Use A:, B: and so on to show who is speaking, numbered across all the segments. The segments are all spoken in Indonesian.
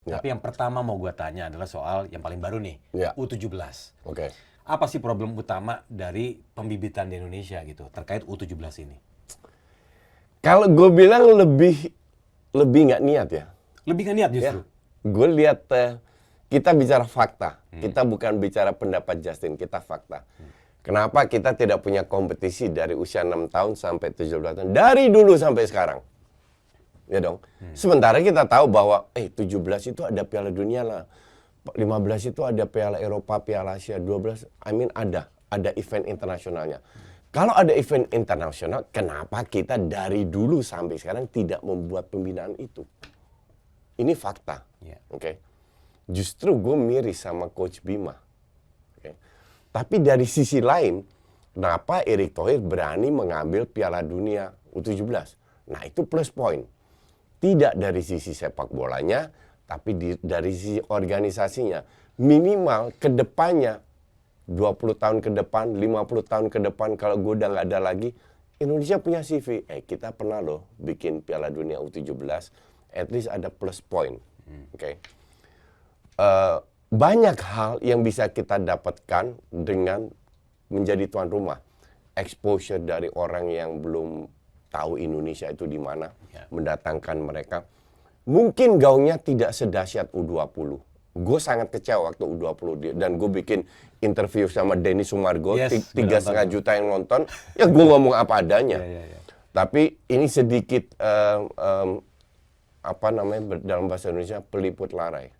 A: Tapi yang pertama mau gue tanya adalah soal yang paling baru nih, U17.
B: Oke.
A: Apa sih problem utama dari pembibitan di Indonesia gitu terkait U17 ini?
B: Kalau gue bilang lebih nggak niat ya.
A: Lebih nggak niat justru?
B: Gue lihat kita bicara fakta. Kita bukan bicara pendapat Justin, kita fakta. Kenapa kita tidak punya kompetisi dari usia 6 tahun sampai 17 tahun? Dari dulu sampai sekarang. Ya dong. Sementara kita tahu bahwa 17 itu ada Piala Dunia lah. 15 itu ada Piala Eropa, Piala Asia, 12 ada event internasionalnya. Kalau ada event internasional, kenapa kita dari dulu sampai sekarang tidak membuat pembinaan itu? Ini fakta. Oke. Justru gue miris sama Coach Bima. Tapi dari sisi lain, kenapa Erick Thohir berani mengambil Piala Dunia U17? Nah, itu plus point. Tidak dari sisi sepak bolanya, tapi dari sisi organisasinya. Minimal ke depannya, 20 tahun ke depan, 50 tahun ke depan, kalau gue udah nggak ada lagi, Indonesia punya CV. Kita pernah loh bikin Piala Dunia U17, at least ada plus point. Oke. Banyak hal yang bisa kita dapatkan dengan menjadi tuan rumah. Exposure dari orang yang belum tahu Indonesia itu di mana, mendatangkan mereka. Mungkin gaungnya tidak sedahsyat U20. Gue sangat kecewa waktu U20 dan gue bikin interview sama Denny Sumargo, 3,5 juta yang nonton. Ya gue ngomong apa adanya. Tapi ini sedikit dalam bahasa Indonesia peliput larai.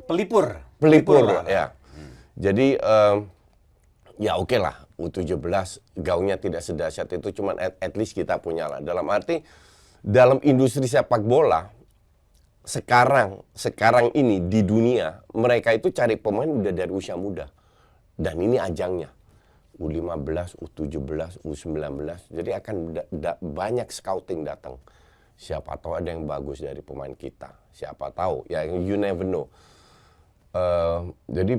A: Pelipur
B: ya. Jadi ya oke lah, U17 gaungnya tidak sedahsyat itu, cuman at least kita punya lah. Dalam arti dalam industri sepak bola sekarang ini di dunia, mereka itu cari pemain udah dari usia muda. Dan ini ajangnya. U15, U17, U19. Jadi akan banyak scouting datang. Siapa tahu ada yang bagus dari pemain kita. Siapa tahu, ya you never know. Jadi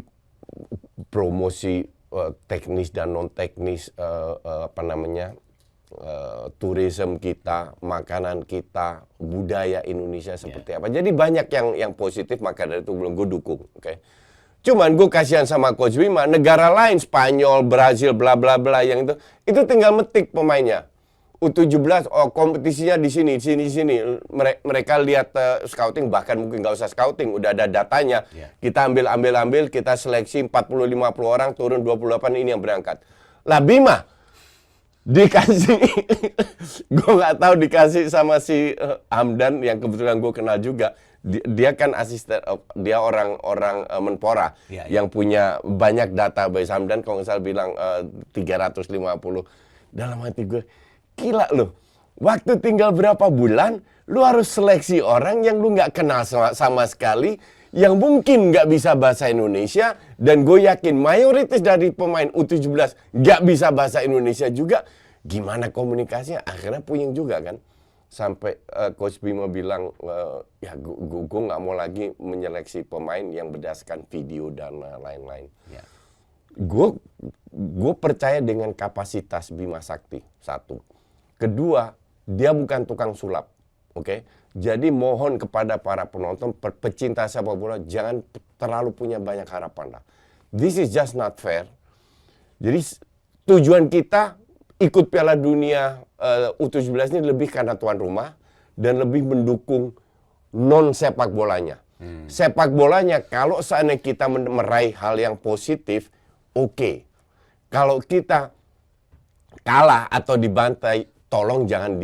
B: promosi teknis dan non teknis tourism kita, makanan kita, budaya Indonesia seperti apa. Jadi banyak yang positif, maka dari itu belum gue dukung. Cuman gue kasihan sama Coach Bima, negara lain Spanyol, Brazil, bla bla bla yang itu tinggal metik pemainnya. U17, kompetisinya di sini. Mereka lihat scouting, bahkan mungkin nggak usah scouting, udah ada datanya. Kita ambil, kita seleksi 40-50 orang, turun 28, ini yang berangkat. Lah Bima, dikasih, gue nggak tahu dikasih sama si Hamdan, yang kebetulan gue kenal juga. Dia kan asisten, dia orang Menpora, yang punya banyak database. Hamdan kalau nggak salah bilang 350. Dalam hati gue, gila loh, waktu tinggal berapa bulan, lu harus seleksi orang yang lu nggak kenal sama sekali, yang mungkin nggak bisa bahasa Indonesia, dan gue yakin mayoritas dari pemain U17 nggak bisa bahasa Indonesia juga. Gimana komunikasinya? Akhirnya puyeng juga kan. Sampai Coach Bima bilang, ya gue nggak mau lagi menyeleksi pemain yang berdasarkan video dan lain-lain. Gue percaya dengan kapasitas Bima Sakti, satu. Kedua, dia bukan tukang sulap, oke? Jadi mohon kepada para penonton, pecinta sepak bola, jangan terlalu punya banyak harapan lah. This is just not fair. Jadi tujuan kita ikut Piala Dunia U17 ini lebih karena tuan rumah dan lebih mendukung non sepak bolanya. Sepak bolanya kalau seandainya kita meraih hal yang positif, oke. Kalau kita kalah atau dibantai, tolong jangan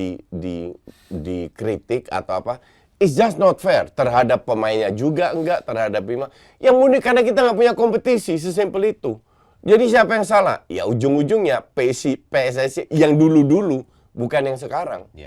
B: dikritik atau apa. It's just not fair terhadap pemainnya juga enggak, terhadap Bima. Yang unik karena kita nggak punya kompetisi, sesimpel itu. Jadi siapa yang salah? Ya ujung-ujungnya PSSI yang dulu-dulu, bukan yang sekarang.